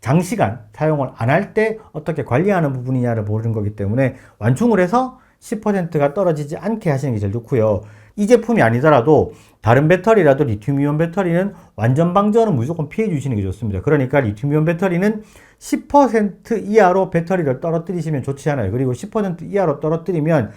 장시간 사용을 안 할 때 어떻게 관리하는 부분이냐를 보는 거기 때문에 완충을 해서 10%가 떨어지지 않게 하시는 게 제일 좋고요. 이 제품이 아니더라도 다른 배터리라도 리튬이온 배터리는 완전 방전은 무조건 피해 주시는 게 좋습니다. 그러니까 리튬이온 배터리는 10% 이하로 배터리를 떨어뜨리시면 좋지 않아요. 그리고 10% 이하로 떨어뜨리면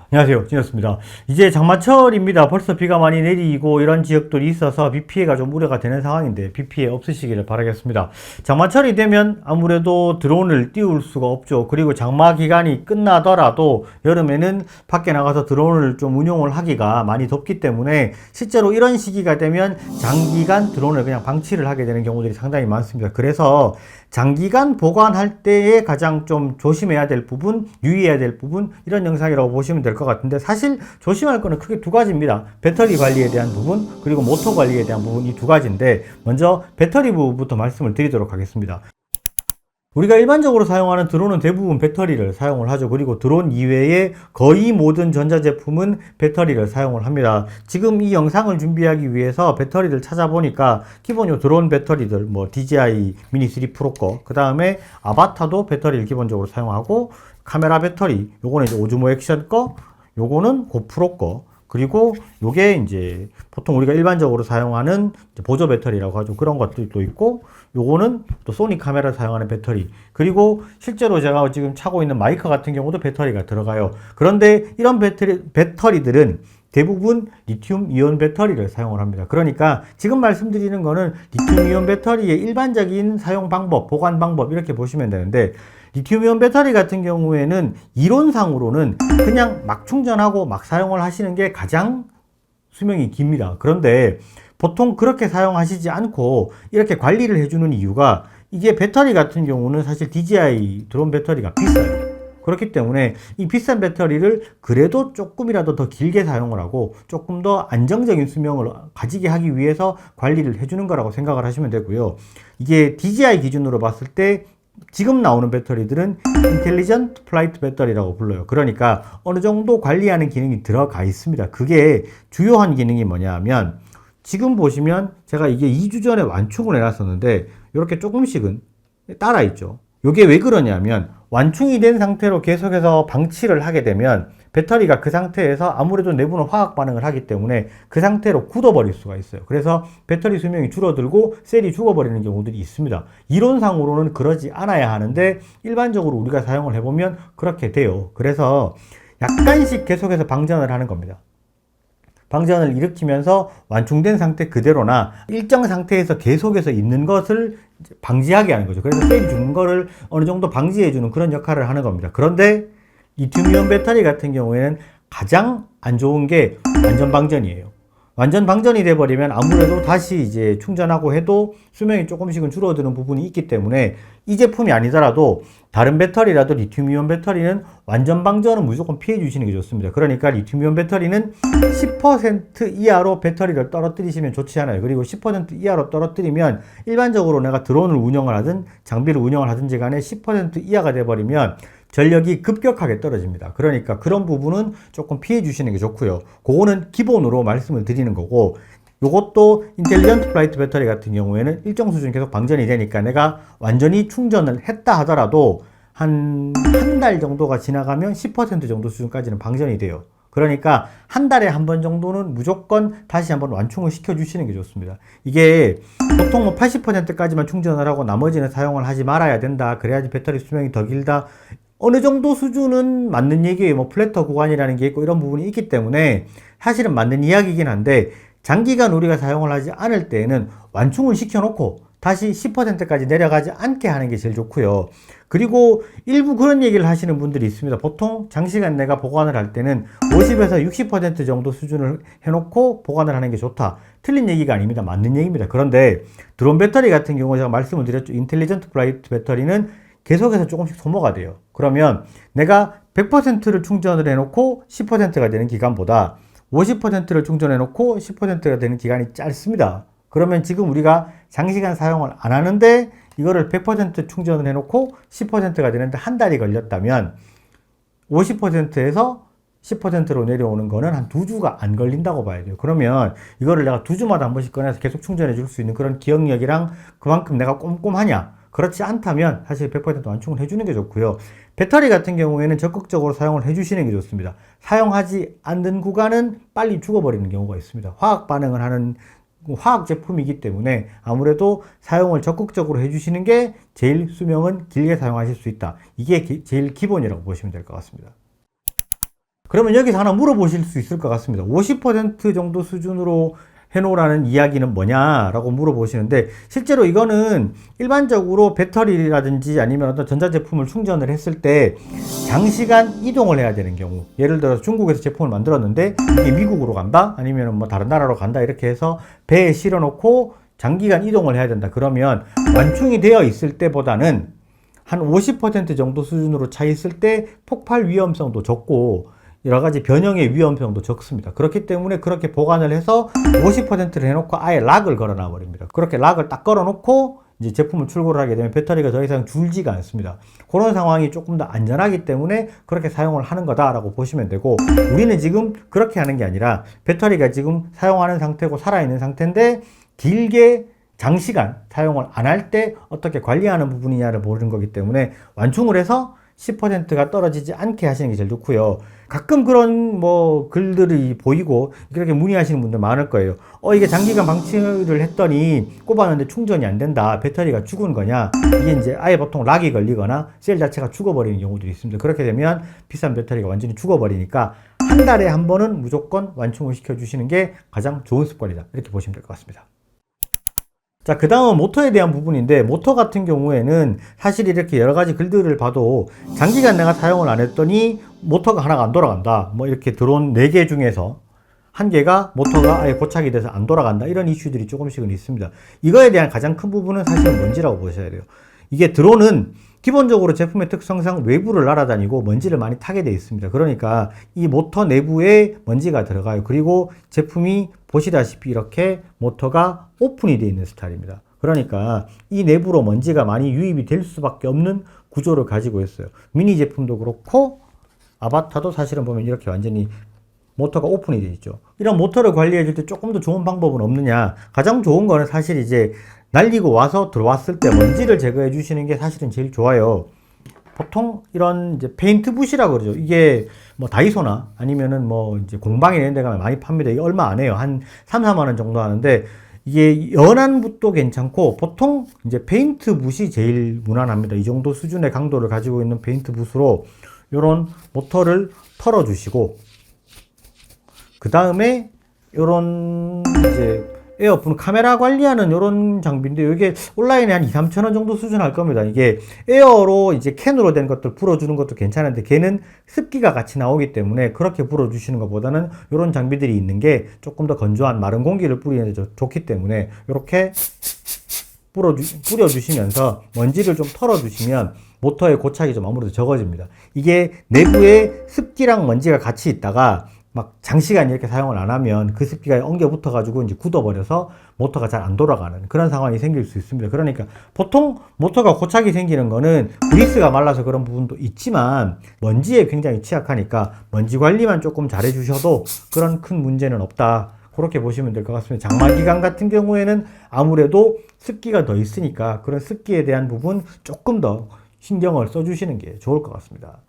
안녕하세요, 진혁습니다. 이제 장마철입니다. 벌써 비가 많이 내리고 이런 지역들이 있어서 비 피해가 좀 우려가 되는 상황인데 비 피해 없으시기를 바라겠습니다. 장마철이 되면 아무래도 드론을 띄울 수가 없죠. 그리고 장마 기간이 끝나더라도 여름에는 밖에 나가서 드론을 좀 운용을 하기가 많이 덥기 때문에 실제로 이런 시기가 되면 장기간 드론을 그냥 방치를 하게 되는 경우들이 상당히 많습니다. 그래서 장기간 보관할 때에 가장 좀 조심해야 될 부분, 유의해야 될 부분, 이런 영상이라고 보시면 될 것 같은데, 사실 조심할 거는 크게 두 가지입니다. 배터리 관리에 대한 부분, 그리고 모터 관리에 대한 부분, 이 두 가지인데, 먼저 배터리 부분부터 말씀을 드리도록 하겠습니다. 우리가 일반적으로 사용하는 드론은 대부분 배터리를 사용을 하죠. 그리고 드론 이외에 거의 모든 전자제품은 배터리를 사용을 합니다. 지금 이 영상을 준비하기 위해서 배터리를 찾아보니까 기본적으로 드론 배터리들, 뭐 DJI 미니 3 프로 거, 그 다음에 아바타도 배터리를 기본적으로 사용하고, 카메라 배터리, 요거는 이제 오즈모 액션 거, 요거는 고프로 거, 그리고 요게 이제 보통 우리가 일반적으로 사용하는 보조 배터리라고 하죠. 그런 것들도 있고, 요거는 또 소니 카메라 사용하는 배터리, 그리고 실제로 제가 지금 차고 있는 마이크 같은 경우도 배터리가 들어가요. 그런데 이런 배터리들은 대부분 리튬 이온 배터리를 사용을 합니다. 그러니까 지금 말씀드리는 거는 리튬 이온 배터리의 일반적인 사용 방법, 보관 방법, 이렇게 보시면 되는데, 리튬이온 배터리 같은 경우에는 이론상으로는 그냥 막 충전하고 막 사용을 하시는 게 가장 수명이 깁니다. 그런데 보통 그렇게 사용하시지 않고 이렇게 관리를 해주는 이유가, 이게 배터리 같은 경우는 사실 DJI 드론 배터리가 비싸요. 그렇기 때문에 이 비싼 배터리를 그래도 조금이라도 더 길게 사용을 하고 조금 더 안정적인 수명을 가지게 하기 위해서 관리를 해주는 거라고 생각을 하시면 되고요. 이게 DJI 기준으로 봤을 때 지금 나오는 배터리들은 인텔리전트 플라이트 배터리라고 불러요. 그러니까 어느 정도 관리하는 기능이 들어가 있습니다. 그게 주요한 기능이 뭐냐 하면, 지금 보시면 제가 이게 2주 전에 완충을 해놨었는데 이렇게 조금씩은 따라 있죠. 이게 왜 그러냐면, 완충이 된 상태로 계속해서 방치를 하게 되면 배터리가 그 상태에서 아무래도 내부는 화학 반응을 하기 때문에 그 상태로 굳어버릴 수가 있어요. 그래서 배터리 수명이 줄어들고 셀이 죽어버리는 경우들이 있습니다. 이론상으로는 그러지 않아야 하는데 일반적으로 우리가 사용을 해보면 그렇게 돼요. 그래서 약간씩 계속해서 방전을 하는 겁니다. 방전을 일으키면서 완충된 상태 그대로나 일정 상태에서 계속해서 있는 것을 방지하게 하는 거죠. 그래서 셀이 죽는 거를 어느 정도 방지해주는 그런 역할을 하는 겁니다. 그런데 리튬이온 배터리 같은 경우에는 가장 안 좋은 게 완전 방전이에요. 완전 방전이 돼버리면 아무래도 다시 이제 충전하고 해도 수명이 조금씩은 줄어드는 부분이 있기 때문에 이 제품이 아니더라도 다른 배터리라도 리튬이온 배터리는 완전 방전은 무조건 피해 주시는 게 좋습니다. 그러니까 리튬이온 배터리는 10% 이하로 배터리를 떨어뜨리시면 좋지 않아요. 그리고 10% 이하로 떨어뜨리면 일반적으로 내가 드론을 운영을 하든 장비를 운영을 하든지 간에 10% 이하가 돼버리면 전력이 급격하게 떨어집니다. 그러니까 그런 부분은 조금 피해 주시는 게 좋고요. 그거는 기본으로 말씀을 드리는 거고, 요것도 인텔리전트 플라이트 배터리 같은 경우에는 일정 수준 계속 방전이 되니까 내가 완전히 충전을 했다 하더라도 한 달 정도가 지나가면 10% 정도 수준까지는 방전이 돼요. 그러니까 한 달에 한 번 정도는 무조건 다시 한번 완충을 시켜주시는 게 좋습니다. 이게 보통 뭐 80%까지만 충전을 하고 나머지는 사용을 하지 말아야 된다, 그래야지 배터리 수명이 더 길다, 어느 정도 수준은 맞는 얘기예요. 뭐 플래터 구간이라는 게 있고 이런 부분이 있기 때문에 사실은 맞는 이야기이긴 한데, 장기간 우리가 사용을 하지 않을 때에는 완충을 시켜놓고 다시 10%까지 내려가지 않게 하는 게 제일 좋고요. 그리고 일부 그런 얘기를 하시는 분들이 있습니다. 보통 장시간 내가 보관을 할 때는 50에서 60% 정도 수준을 해놓고 보관을 하는 게 좋다. 틀린 얘기가 아닙니다. 맞는 얘기입니다. 그런데 드론 배터리 같은 경우 제가 말씀을 드렸죠. 인텔리전트 플라이트 배터리는 계속해서 조금씩 소모가 돼요. 그러면 내가 100%를 충전을 해놓고 10%가 되는 기간보다 50%를 충전해놓고 10%가 되는 기간이 짧습니다. 그러면 지금 우리가 장시간 사용을 안 하는데 이거를 100% 충전을 해놓고 10%가 되는데 한 달이 걸렸다면 50%에서 10%로 내려오는 거는 한 2주가 안 걸린다고 봐야 돼요. 그러면 이거를 내가 2주마다 한 번씩 꺼내서 계속 충전해 줄 수 있는 그런 기억력이랑 그만큼 내가 꼼꼼하냐? 그렇지 않다면 사실 100% 완충을 해주는 게 좋고요. 배터리 같은 경우에는 적극적으로 사용을 해주시는 게 좋습니다. 사용하지 않는 구간은 빨리 죽어버리는 경우가 있습니다. 화학 반응을 하는 화학 제품이기 때문에 아무래도 사용을 적극적으로 해주시는 게 제일 수명은 길게 사용하실 수 있다. 이게 제일 기본이라고 보시면 될 것 같습니다. 그러면 여기서 하나 물어보실 수 있을 것 같습니다. 50% 정도 수준으로 해놓으라는 이야기는 뭐냐라고 물어보시는데, 실제로 이거는 일반적으로 배터리라든지 아니면 어떤 전자제품을 충전을 했을 때 장시간 이동을 해야 되는 경우, 예를 들어서 중국에서 제품을 만들었는데 이게 미국으로 간다, 아니면 뭐 다른 나라로 간다, 이렇게 해서 배에 실어 놓고 장기간 이동을 해야 된다. 그러면 완충이 되어 있을 때보다는 한 50% 정도 수준으로 차 있을 때 폭발 위험성도 적고 여러 가지 변형의 위험성도 적습니다. 그렇기 때문에 그렇게 보관을 해서 50%를 해놓고 아예 락을 걸어 놔 버립니다. 그렇게 락을 딱 걸어 놓고 이제 제품을 출고를 하게 되면 배터리가 더 이상 줄지가 않습니다. 그런 상황이 조금 더 안전하기 때문에 그렇게 사용을 하는 거다라고 보시면 되고, 우리는 지금 그렇게 하는 게 아니라 배터리가 지금 사용하는 상태고 살아있는 상태인데 길게 장시간 사용을 안 할 때 어떻게 관리하는 부분이냐를 보는 거기 때문에 완충을 해서 10%가 떨어지지 않게 하시는 게 제일 좋고요. 가끔 그런 뭐 글들이 보이고 그렇게 문의하시는 분들 많을 거예요. 이게 장기간 방치를 했더니 꼽았는데 충전이 안 된다, 배터리가 죽은 거냐. 이게 이제 아예 보통 락이 걸리거나 셀 자체가 죽어버리는 경우들이 있습니다. 그렇게 되면 비싼 배터리가 완전히 죽어버리니까 한 달에 한 번은 무조건 완충을 시켜주시는 게 가장 좋은 습관이다, 이렇게 보시면 될 것 같습니다. 자, 그 다음은 모터에 대한 부분인데, 모터 같은 경우에는 사실 이렇게 여러 가지 글들을 봐도 장기간 내가 사용을 안 했더니 모터가 하나가 안 돌아간다, 뭐 이렇게 들어온 4개 중에서 한 개가 모터가 아예 고착이 돼서 안 돌아간다, 이런 이슈들이 조금씩은 있습니다. 이거에 대한 가장 큰 부분은 사실은 먼지라고 보셔야 돼요. 이게 드론은 기본적으로 제품의 특성상 외부를 날아다니고 먼지를 많이 타게 되어 있습니다. 그러니까 이 모터 내부에 먼지가 들어가요. 그리고 제품이 보시다시피 이렇게 모터가 오픈이 되어 있는 스타일입니다. 그러니까 이 내부로 먼지가 많이 유입이 될 수밖에 없는 구조를 가지고 있어요. 미니 제품도 그렇고 아바타도 사실은 보면 이렇게 완전히 모터가 오픈이 되어 있죠. 이런 모터를 관리해 줄 때 조금 더 좋은 방법은 없느냐? 가장 좋은 거는 사실 이제 날리고 와서 들어왔을 때 먼지를 제거해 주시는 게 사실은 제일 좋아요. 보통 이런 이제 페인트 붓이라고 그러죠. 이게 뭐 다이소나 아니면은 뭐 이제 공방에 있는 데 가면 많이 팝니다. 이게 얼마 안 해요. 한 3, 4만 원 정도 하는데, 이게 연한 붓도 괜찮고 보통 이제 페인트 붓이 제일 무난합니다. 이 정도 수준의 강도를 가지고 있는 페인트 붓으로 이런 모터를 털어 주시고, 그 다음에 요런 이제 에어폰 카메라 관리하는 요런 장비인데, 이게 온라인에 한 2, 3천 원 정도 수준 할 겁니다. 이게 에어로 이제 캔으로 된 것들 불어주는 것도 괜찮은데 걔는 습기가 같이 나오기 때문에 그렇게 불어주시는 것보다는 요런 장비들이 있는 게 조금 더 건조한 마른 공기를 뿌리는 데 좋기 때문에 이렇게 뿌려주시면서 먼지를 좀 털어주시면 모터의 고착이 좀 아무래도 적어집니다. 이게 내부에 습기랑 먼지가 같이 있다가 막 장시간 이렇게 사용을 안 하면 그 습기가 엉겨 붙어 가지고 이제 굳어버려서 모터가 잘 안 돌아가는 그런 상황이 생길 수 있습니다. 그러니까 보통 모터가 고착이 생기는 거는 그리스가 말라서 그런 부분도 있지만 먼지에 굉장히 취약하니까 먼지 관리만 조금 잘 해주셔도 그런 큰 문제는 없다, 그렇게 보시면 될 것 같습니다. 장마기간 같은 경우에는 아무래도 습기가 더 있으니까 그런 습기에 대한 부분 조금 더 신경을 써주시는 게 좋을 것 같습니다.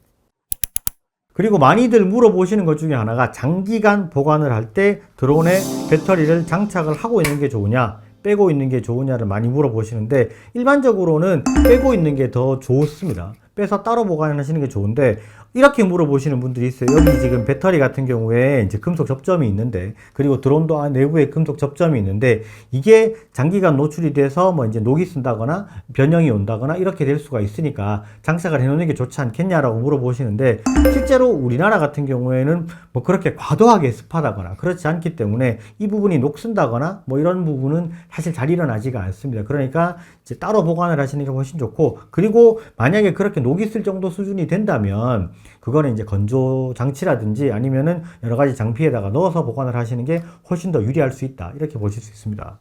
그리고 많이들 물어보시는 것 중에 하나가 장기간 보관을 할 때 드론에 배터리를 장착을 하고 있는 게 좋으냐, 빼고 있는 게 좋으냐를 많이 물어보시는데, 일반적으로는 빼고 있는 게 더 좋습니다. 빼서 따로 보관하시는 게 좋은데, 이렇게 물어보시는 분들이 있어요. 여기 지금 배터리 같은 경우에 이제 금속 접점이 있는데, 그리고 드론도 내부에 금속 접점이 있는데, 이게 장기간 노출이 돼서 뭐 이제 녹이 쓴다거나 변형이 온다거나 이렇게 될 수가 있으니까 장착을 해놓는 게 좋지 않겠냐라고 물어보시는데, 실제로 우리나라 같은 경우에는 뭐 그렇게 과도하게 습하다거나 그렇지 않기 때문에 이 부분이 녹슨다거나 뭐 이런 부분은 사실 잘 일어나지가 않습니다. 그러니까 이제 따로 보관을 하시는 게 훨씬 좋고, 그리고 만약에 그렇게 녹이 쓸 정도 수준이 된다면 그거는 이제 건조 장치라든지 아니면은 여러 가지 장비에다가 넣어서 보관을 하시는 게 훨씬 더 유리할 수 있다, 이렇게 보실 수 있습니다.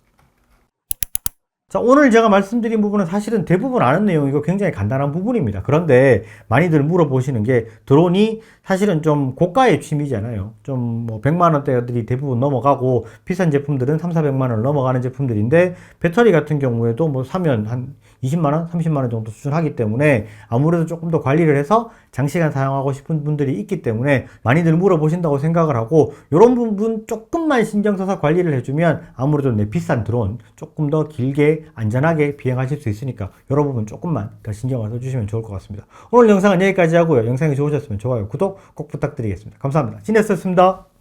자, 오늘 제가 말씀드린 부분은 사실은 대부분 아는 내용이고 굉장히 간단한 부분입니다. 그런데 많이들 물어보시는 게 드론이 사실은 좀 고가의 취미잖아요. 좀 뭐 100만 원대들이 대부분 넘어가고 비싼 제품들은 3, 400만 원을 넘어가는 제품들인데 배터리 같은 경우에도 뭐 사면 한 20만 원, 30만 원 정도 수준하기 때문에 아무래도 조금 더 관리를 해서 장시간 사용하고 싶은 분들이 있기 때문에 많이들 물어보신다고 생각을 하고 이런 부분 조금만 신경 써서 관리를 해주면 아무래도 내 비싼 드론 조금 더 길게 안전하게 비행하실 수 있으니까 이런 부분 조금만 더 신경을 써주시면 좋을 것 같습니다. 오늘 영상은 여기까지 하고요. 영상이 좋으셨으면 좋아요, 구독 꼭 부탁드리겠습니다. 감사합니다. 진했었습니다.